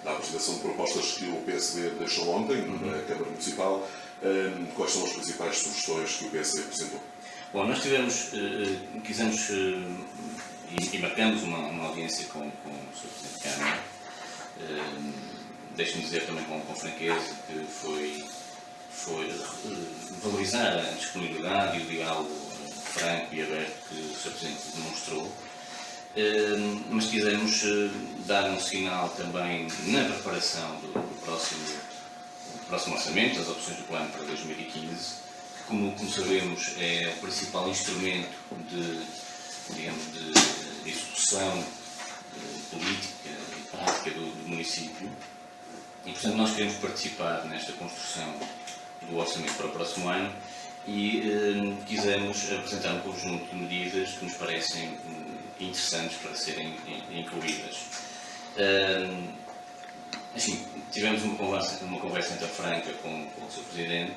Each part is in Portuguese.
da apresentação de propostas que o PSD deixou ontem, na Câmara Municipal. Quais são as principais sugestões que o PSD apresentou? Bom, nós quisemos e marcamos uma audiência com o Sr. Presidente da Câmara. Deixe-me dizer também com franqueza que foi valorizar a disponibilidade e o diálogo franco e aberto que o Sr. Presidente demonstrou, mas quisemos dar um sinal também na preparação do próximo orçamento, das opções do plano para 2015, que, como sabemos, é o principal instrumento de execução política e prática do município. E, portanto, nós queremos participar nesta construção do orçamento para o próximo ano e quisemos apresentar um conjunto de medidas que nos parecem interessantes para serem incluídas. Assim, tivemos uma conversa entre a franca com o Sr. Presidente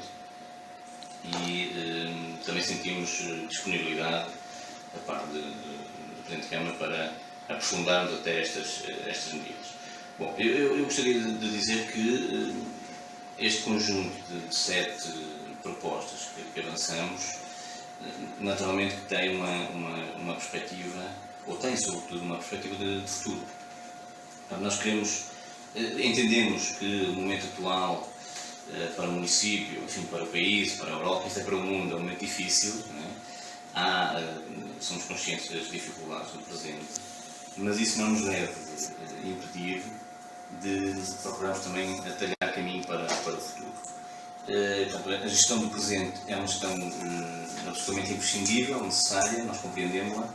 e também sentimos disponibilidade da parte do Presidente da Câmara para aprofundarmos até estas medidas. Bom, eu gostaria de dizer que este conjunto de 7 propostas que avançamos, naturalmente que tem uma perspectiva, ou tem sobretudo uma perspectiva de futuro. Nós entendemos que o momento atual para o município, enfim, para o país, para a Europa, isto é para o mundo, é um momento difícil, não é? Somos conscientes das dificuldades do presente, mas isso não nos deve impedir de procurarmos também atalhar caminho para o futuro. Portanto, a gestão do presente é uma gestão absolutamente imprescindível, necessária, nós compreendemos-la,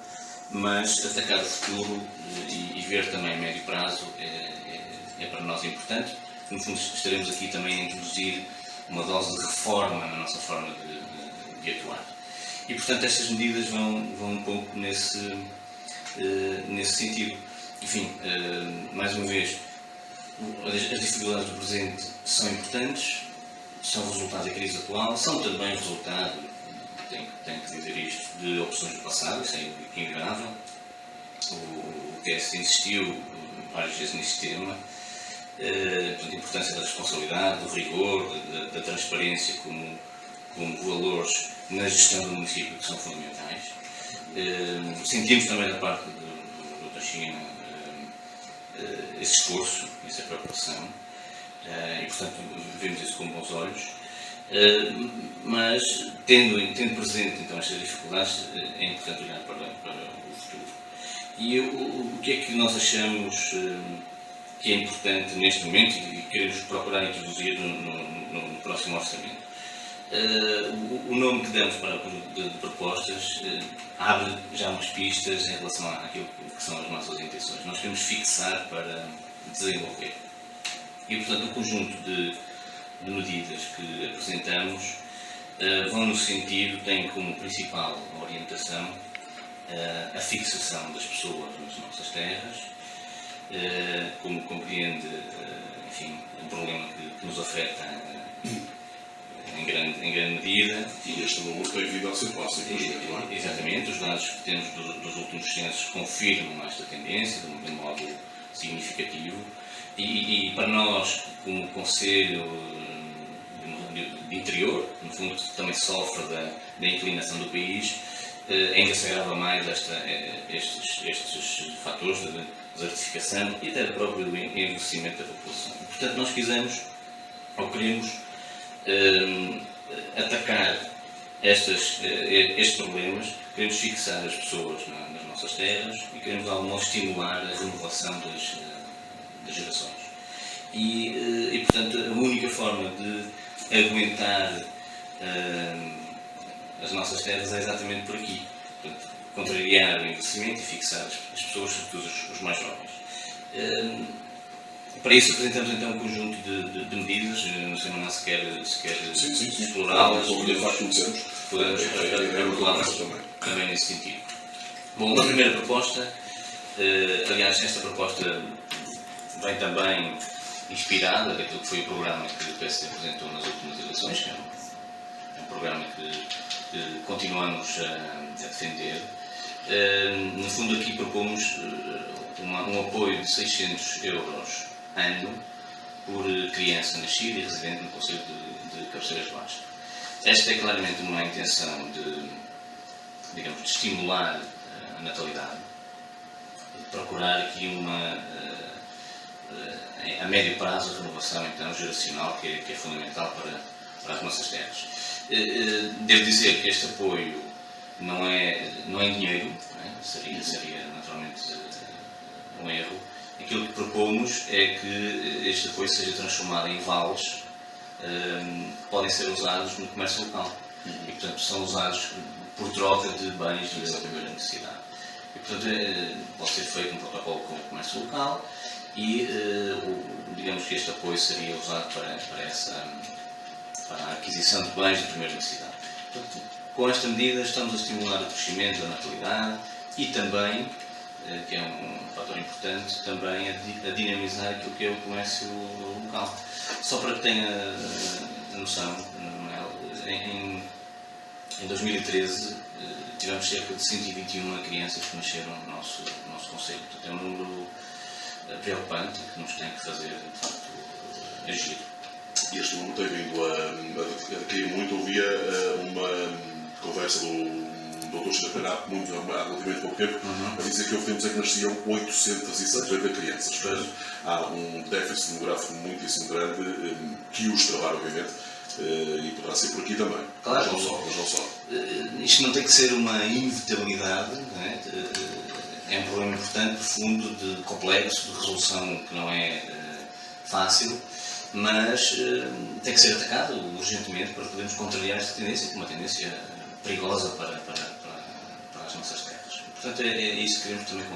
mas atacar o futuro e ver também a médio prazo é para nós importante. No fundo, estaremos aqui também a introduzir uma dose de reforma na nossa forma de atuar. E, portanto, estas medidas vão um pouco nesse sentido. Enfim, mais uma vez, as dificuldades do presente são importantes, são resultado da crise atual, são também resultado, tenho que dizer isto, de opções do passado, isso é inegável. O PS insistiu várias vezes neste tema, a importância da responsabilidade, do rigor, da transparência como valores na gestão do município que são fundamentais. Sentimos também da parte do Dr. China esse esforço, essa preocupação, e portanto vemos isso com bons olhos, mas tendo presente então estas dificuldades, é importante olhar para o futuro. E o que é que nós achamos que é importante neste momento e queremos procurar introduzir no próximo orçamento? O nome que damos para o conjunto de propostas abre já umas pistas em relação àquilo que são as nossas intenções. Nós queremos fixar para desenvolver. E, portanto, o conjunto de medidas que apresentamos vão no sentido, têm como principal orientação a fixação das pessoas nas nossas terras, como compreende, enfim, um problema que nos afeta em grande medida. E este número tem vindo a ser fácil, não é? Exatamente, os dados que temos dos últimos censos confirmam esta tendência de um modo significativo e para nós, como Conselho de Interior, no fundo que também sofre da inclinação do país, ainda se agrava mais estes fatores de desertificação e até do próprio envelhecimento da população. Portanto, nós queremos atacar estes problemas, queremos fixar as pessoas nas nossas terras e queremos, de algum modo, estimular a renovação das gerações. E, portanto, a única forma de aguentar as nossas terras é exatamente por aqui. Portanto, contrariar o envelhecimento e fixar as pessoas, sobretudo os mais jovens. Para isso apresentamos então um conjunto de medidas, não sei Manuel se quer explorá-las, podemos abordá-las também nesse sentido. Bom, uma primeira proposta, aliás esta proposta vem também inspirada daquilo que foi o programa que o PSD apresentou nas últimas eleições, que é um programa que continuamos a defender. No fundo aqui propomos um apoio de 600 euros ano por criança nascida e residente no concelho de Cabeceiras de Baixo. Esta é claramente uma intenção de, digamos, de estimular a natalidade, de procurar aqui a médio prazo, a renovação então, geracional, que é fundamental para as nossas terras. Devo dizer que este apoio não é em dinheiro, não é? Seria naturalmente um erro. Aquilo que propomos é que este apoio seja transformado em vales que podem ser usados no comércio local. E, portanto, são usados por troca de bens de primeira necessidade. E, portanto, pode ser feito um protocolo com o comércio local e, digamos que este apoio seria usado para a aquisição de bens de primeira necessidade. Portanto, com esta medida estamos a estimular o crescimento da natalidade e também, que é um fator importante, também a dinamizar aquilo que é o comércio local. Só para que tenha noção, em 2013 tivemos cerca de 121 crianças que nasceram no nosso concelho. Portanto, é um número preocupante que nos tem que fazer, de facto, agir. E este número tem vindo a cair muito. Ouvia uma conversa do Dr. Cristina há relativamente pouco tempo, a dizer que houve tempos em que nasciam 850 crianças. Portanto, há um déficit demográfico muitíssimo grande que os trabalha, obviamente, e poderá ser por aqui também. Claro. Mas não só. Isto não tem que ser uma inevitabilidade, não é? É um problema importante, profundo, complexo, de resolução que não é fácil, mas tem que ser atacado urgentemente para podermos contrariar esta tendência, que é uma tendência perigosa para as nossas terras. Portanto, é isso que queremos também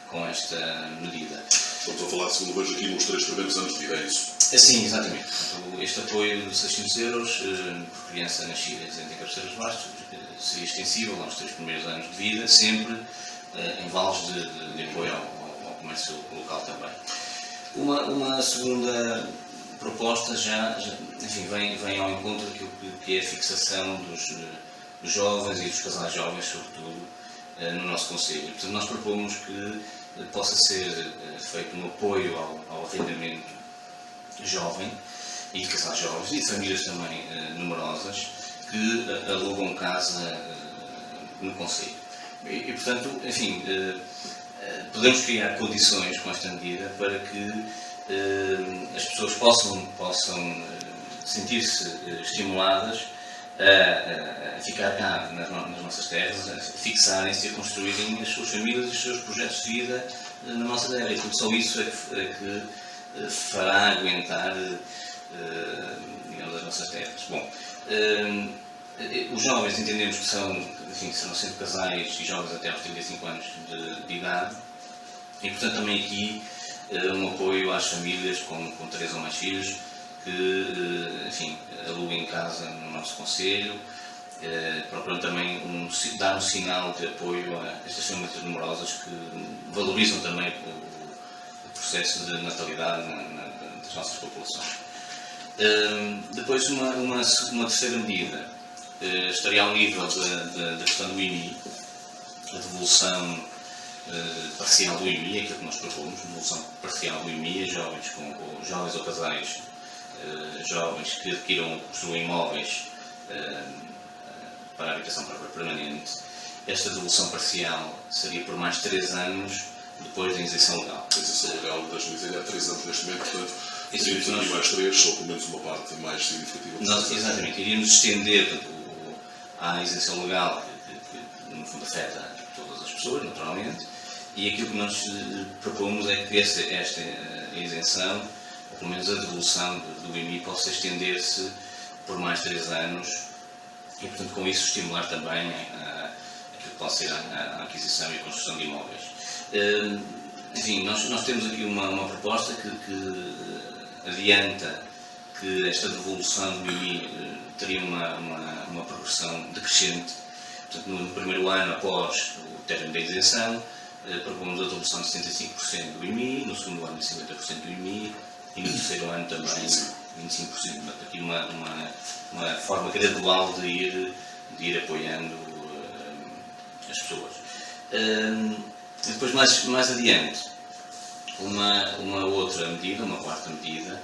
com esta medida. Estamos a falar, segundo vejo aqui, nos 3 primeiros anos de vida, é isso? Sim, exatamente. Portanto, este apoio de 600 euros por criança nascida e residente em Cabeceiras de Baixo seria extensível aos 3 primeiros anos de vida, sempre em vales de apoio ao comércio local também. Uma segunda proposta enfim, vem ao encontro daquilo que é a fixação dos jovens e dos casais jovens, sobretudo, no nosso concelho. Portanto, nós propomos que possa ser feito um apoio ao arrendamento jovem e de casais jovens e de famílias também numerosas que alugam casa no concelho. E, portanto, enfim, podemos criar condições com esta medida para que as pessoas possam sentir-se estimuladas a ficar cá nas nossas terras, a fixarem-se e a construírem as suas famílias e os seus projetos de vida na nossa terra. E só isso é que fará aguentar, digamos, as nossas terras. Bom, os jovens entendemos que serão sempre casais e jovens até aos 35 anos de idade e, portanto, também aqui um apoio às famílias com 3 ou mais filhos que, enfim, aluguem casa no nosso concelho, procurando também dar um sinal de apoio a estas famílias numerosas que valorizam também o processo de natalidade das nossas populações. Depois, uma terceira medida estaria ao nível da questão do IMI, a devolução parcial do IMI, é aquilo que nós propomos, devolução parcial do IMI a jovens ou casais jovens que adquiram os imóveis para a habitação própria permanente. Esta devolução parcial seria por mais 3 anos depois da isenção legal. A isenção legal, deixa-me dizer, há 3 anos neste momento, portanto, iríamos mais 3, ou pelo menos uma parte mais significativa. Exatamente, iríamos estender à isenção legal, que no fundo afeta todas as pessoas, naturalmente, e aquilo que nós propomos é que esta isenção, ou pelo menos a devolução do IMI, possa estender-se por mais 3 anos e, portanto, com isso estimular também aquilo que pode ser a aquisição e a construção de imóveis. Enfim, nós temos aqui uma proposta que adianta que esta devolução do IMI teria uma progressão decrescente. Portanto, no primeiro ano após o término da isenção, propomos a devolução de 75% do IMI, no segundo ano de 50% do IMI e no terceiro ano também 25%. Aqui uma forma gradual de ir apoiando as pessoas. Depois, mais adiante, uma outra medida, uma quarta medida,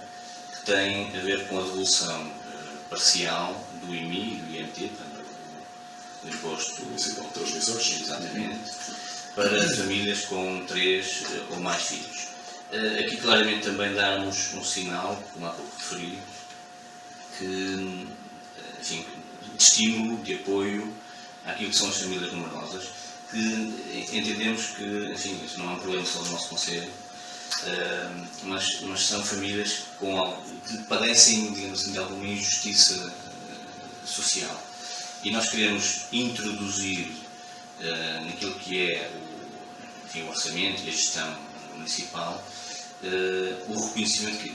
que tem a ver com a devolução parcial do IMI e do IMT, portanto, do Imposto Municipal de Transmissões. Exatamente, para famílias com 3 ou mais filhos. Aqui claramente também darmos um sinal, como há pouco referi, que, enfim, de estímulo, de apoio àquilo que são as famílias numerosas, que entendemos que, enfim, isso não é um problema só do nosso Conselho, mas são famílias que padecem, digamos assim, de alguma injustiça social. E nós queremos introduzir naquilo que é o orçamento e a gestão municipal o reconhecimento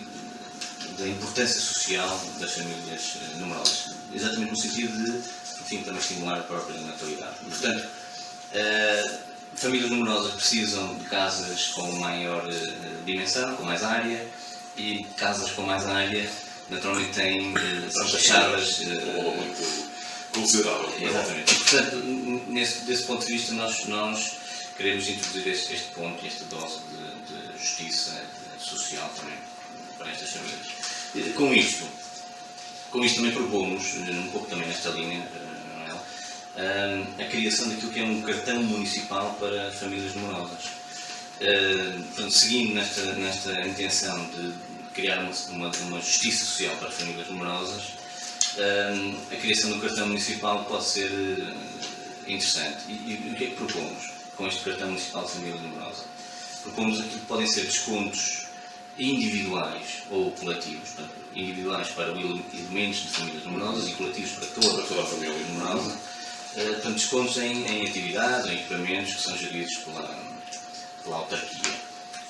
da importância social das famílias numerosas, exatamente no sentido de, enfim, também estimular a própria natalidade. Portanto, famílias numerosas precisam de casas com maior dimensão, com mais área, e casas com mais área naturalmente têm fachadas muito considerável. Exatamente. E, portanto, desse ponto de vista, nós queremos introduzir este ponto, esta dose de justiça social também para estas famílias. Com isto também propomos, um pouco também nesta linha, a criação daquilo que é um cartão municipal para famílias numerosas. Portanto, seguindo nesta intenção de criar uma justiça social para famílias numerosas, a criação do cartão municipal pode ser interessante. E o que é que propomos com este cartão municipal de família numerosa? Propomos aquilo que podem ser descontos individuais ou coletivos. Portanto, individuais para elementos de famílias numerosas e coletivos para toda a família numerosa. Portanto, descontos em atividades, em equipamentos que são geridos pela autarquia.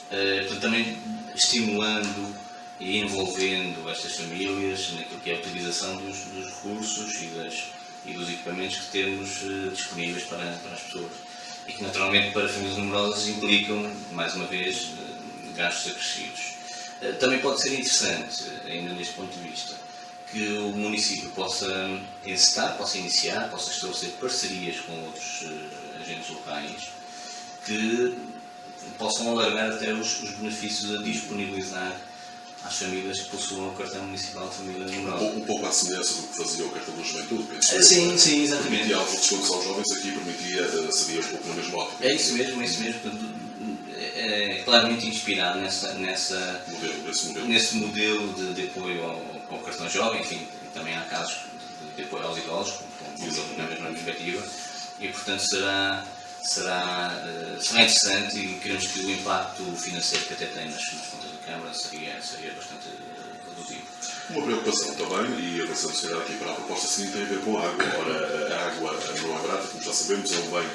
Portanto, também estimulando e envolvendo estas famílias naquilo que é a utilização dos recursos e dos equipamentos que temos disponíveis para as pessoas. E que, naturalmente, para famílias numerosas implicam, mais uma vez, gastos acrescidos. Também pode ser interessante, ainda neste ponto de vista, que o município possa iniciar, possa estabelecer parcerias com outros agentes locais que possam alargar até os benefícios a disponibilizar às famílias que possuam o cartão municipal de família numerosa. Um pouco à semelhança do que fazia o cartão da juventude, penso. Sim, exatamente. Permitia alguns descontos aos jovens, aqui seria um pouco na mesma ótica. É isso mesmo. É claramente inspirado nesse modelo de apoio ao cartão jovem. Enfim, também há casos de apoio aos idosos, na mesma perspectiva, e portanto será interessante, e queremos que o impacto financeiro que até tem nas contas da Câmara seria bastante reduzido. Uma preocupação também, e avançando se calhar aqui para a proposta seguinte, tem a ver com a água. Ora, a água não é barata, como já sabemos, é um bem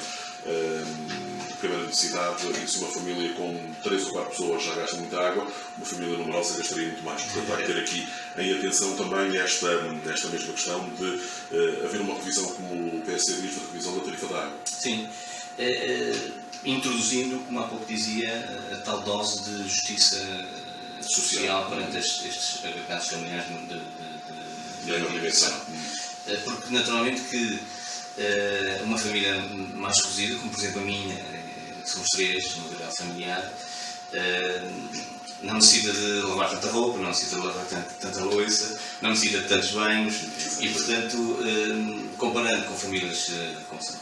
de primeira necessidade, e se uma família com 3 ou 4 pessoas já gasta muita água, uma família numerosa gastaria muito mais. Portanto, vai ter aqui em atenção também esta mesma questão de haver uma revisão, como o PSD diz, da revisão da tarifa da água. Sim. Introduzindo, como há pouco dizia, a tal dose de justiça social perante estes agregados familiares de grande dimensão. Porque, naturalmente, que uma família mais reduzida, como por exemplo a minha, que somos 3, no agregado familiar, não necessita de lavar tanta roupa, não necessita de lavar tanta louça, não necessita de tantos banhos e, portanto, comparando com famílias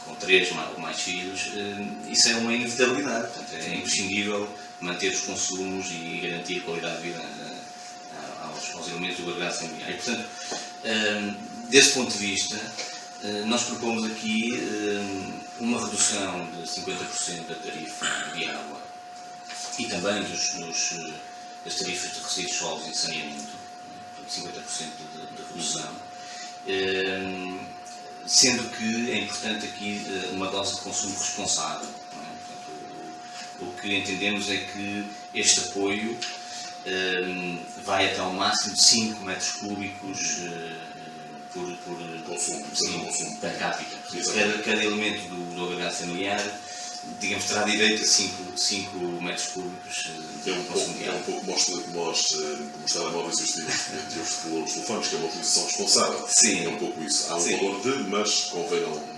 com 3 ou mais filhos, isso é uma inevitabilidade. Portanto, é imprescindível manter os consumos e garantir a qualidade de vida aos elementos do agregado familiar. E, portanto, desse ponto de vista, nós propomos aqui uma redução de 50% da tarifa de água e também das tarifas de resíduos sólidos e de saneamento, 50% de redução, sendo que é importante aqui uma dose de consumo responsável. Não é? Portanto, o que entendemos é que este apoio vai até ao máximo de 5 metros cúbicos por consumo per capita. Cada elemento do agregado familiar, digamos, terá direito a 5 metros cúbicos de consumo de água. É um pouco como os telemóveis e os telefones, que é uma utilização responsável. Sim. É um pouco isso. Há um Sim. valor de, mas convém não...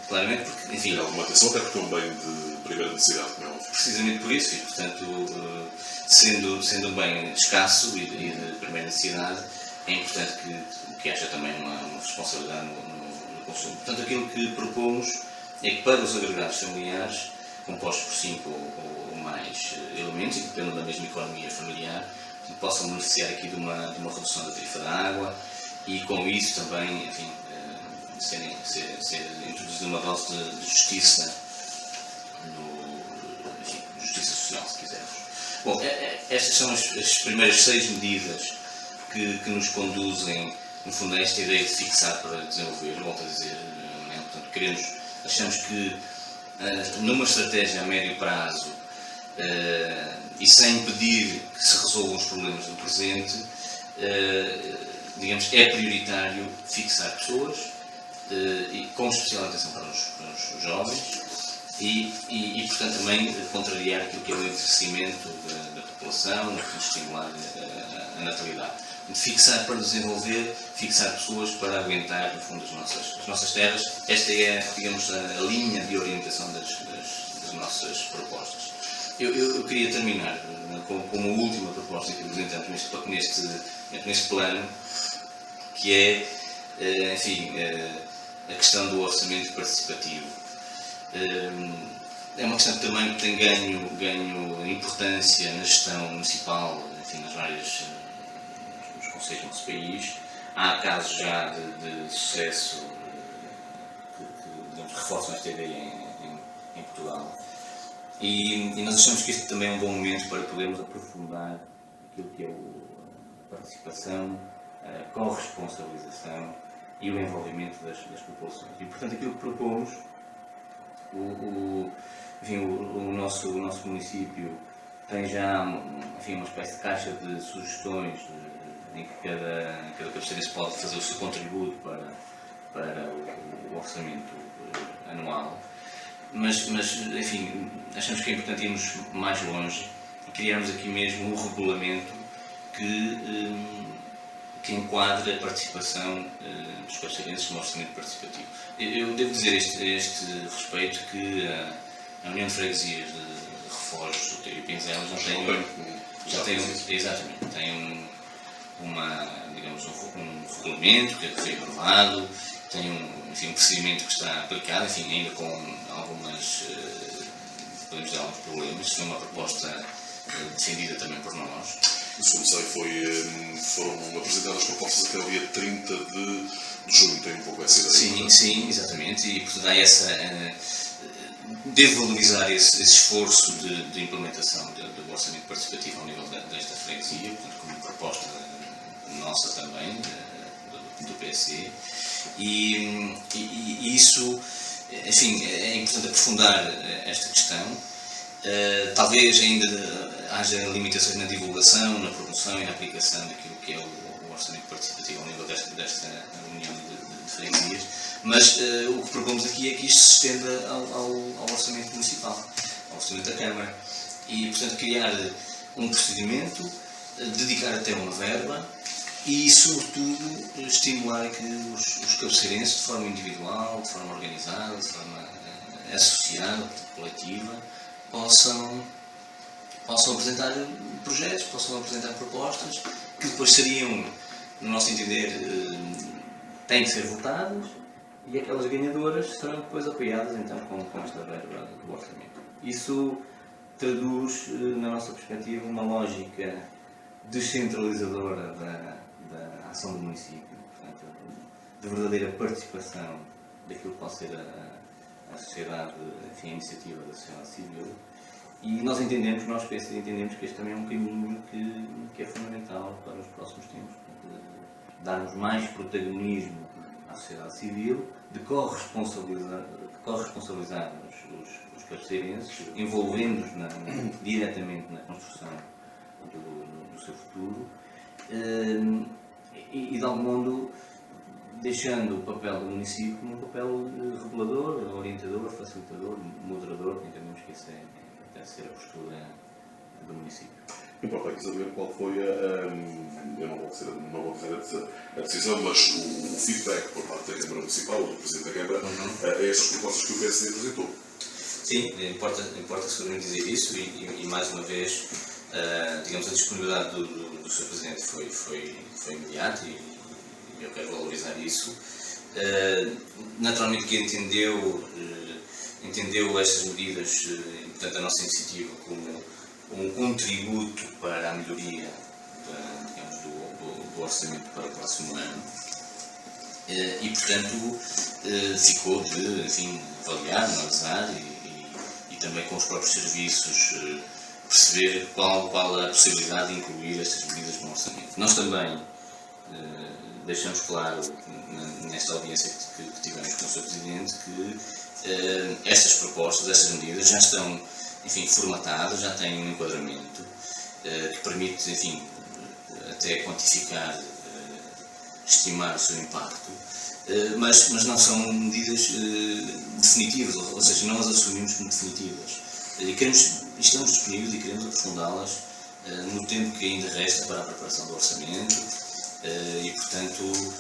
Claramente, porque, enfim... Ter alguma atenção, até porque é um bem de primeira necessidade, como é óbvio. precisamente por isso, e portanto, sendo bem escasso e de primeira necessidade, é importante que haja também uma responsabilidade no consumo. Portanto, aquilo que propomos é que para os agregados familiares, compostos por 5 ou mais elementos, e que dependem da mesma economia familiar, possam beneficiar aqui de uma redução da tarifa da água e com isso também, enfim, ser introduzida uma dose de justiça, justiça social, se quisermos. Bom, estas são as primeiras 6 medidas que nos conduzem, no fundo, a esta ideia de fixar para desenvolver, volto a dizer, né? Portanto, achamos que numa estratégia a médio prazo e sem impedir que se resolvam os problemas do presente, digamos, é prioritário fixar pessoas e com especial atenção para os jovens e portanto, também contrariar aquilo que é o envelhecimento da população, estimular a natalidade. Fixar para desenvolver, fixar pessoas para aguentar, no fundo, as nossas terras. Esta é, digamos, a linha de orientação das nossas propostas. Eu queria terminar com uma última proposta que apresentamos neste plano, que é, enfim, a questão do orçamento participativo. É uma questão que também tem ganho importância na gestão municipal, enfim, nas várias nos concelhos do nosso país. Há casos já de sucesso que reforçam esta ideia em Portugal. E nós achamos que este também é um bom momento para podermos aprofundar aquilo que é a participação, a corresponsabilização e o envolvimento das populações. E, portanto, aquilo que propomos, o nosso município tem já, enfim, uma espécie de caixa de sugestões em que cada cabeceirense pode fazer o seu contributo para o orçamento anual. Mas, enfim, achamos que é importante irmos mais longe e criarmos aqui mesmo um regulamento que enquadre a participação dos cabeceirenses no orçamento participativo. Eu devo dizer a este respeito que a União de Freguesias de Refós, Soteiro e Pinzelas já tem um regulamento que foi aprovado, tem um procedimento que está aplicado, enfim, ainda com podemos dizer, alguns problemas. Foi uma proposta defendida também por nós. Como sei, foram apresentadas propostas até o dia 30 de junho, tem um pouco essa ideia. Sim, exatamente, e portanto há devo valorizar esse esforço de implementação do orçamento participativo ao nível desta freguesia, portanto, como proposta nossa também, do PSE, e isso, enfim, é importante aprofundar esta questão. Talvez ainda haja limitações na divulgação, na promoção e na aplicação daquilo que é o orçamento participativo ao nível desta união de freguesias, mas o que propomos aqui é que isto se estenda ao orçamento municipal, ao orçamento da Câmara, e portanto criar um procedimento, dedicar até uma verba e sobretudo estimular que os cabeceirenses, de forma individual, de forma organizada, de forma associada, coletiva, possam apresentar projetos, possam apresentar propostas que depois seriam, no nosso entender, têm de ser votadas e aquelas ganhadoras serão depois apoiadas então com esta verba do orçamento. Isso traduz, na nossa perspectiva, uma lógica descentralizadora da ação do município, portanto, de verdadeira participação daquilo que pode ser a sociedade, enfim, a iniciativa da sociedade civil, e nós entendemos que este também é um caminho que é fundamental para os próximos tempos, darmos mais protagonismo à sociedade civil, de corresponsabilizar os cabeceirenses, envolvendo-os diretamente na construção do seu futuro, e de algum modo deixando o papel do município como um papel regulador, orientador, facilitador, moderador, que entendemos que essa deve ser a postura do município. Eu procurei saber qual foi eu não vou dizer a decisão, mas o feedback por parte da Câmara Municipal, do Presidente da Câmara, a estas propostas que o PSD apresentou. Sim, importa seguramente dizer isso e mais uma vez, digamos, a disponibilidade do Sr. Presidente foi imediata e eu quero valorizar isso. Naturalmente que entendeu estas medidas e, portanto, a nossa iniciativa como um contributo para a melhoria digamos, do orçamento para o próximo ano e, portanto, ficou de, enfim, avaliar, analisar e também com os próprios serviços perceber qual a possibilidade de incluir estas medidas no orçamento. Nós também deixamos claro nesta audiência que tivemos com o Sr. Presidente que estas propostas, estas medidas já estão, enfim, formatadas, já têm um enquadramento que permite, enfim, até quantificar, estimar o seu impacto, mas não são medidas definitivas, ou seja, não as assumimos como definitivas. Estamos disponíveis e queremos aprofundá-las no tempo que ainda resta para a preparação do orçamento e, portanto,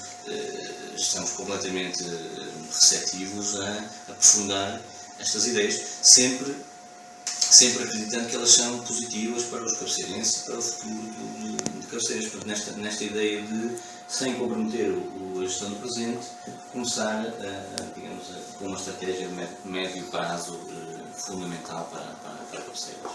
estamos completamente receptivos a aprofundar estas ideias, sempre acreditando que elas são positivas para os cabeceirenses e para o futuro de Cabeceiras. Portanto, nesta ideia de, sem comprometer a gestão do presente, começar digamos, com uma estratégia de médio prazo fundamental para Cabeceiras.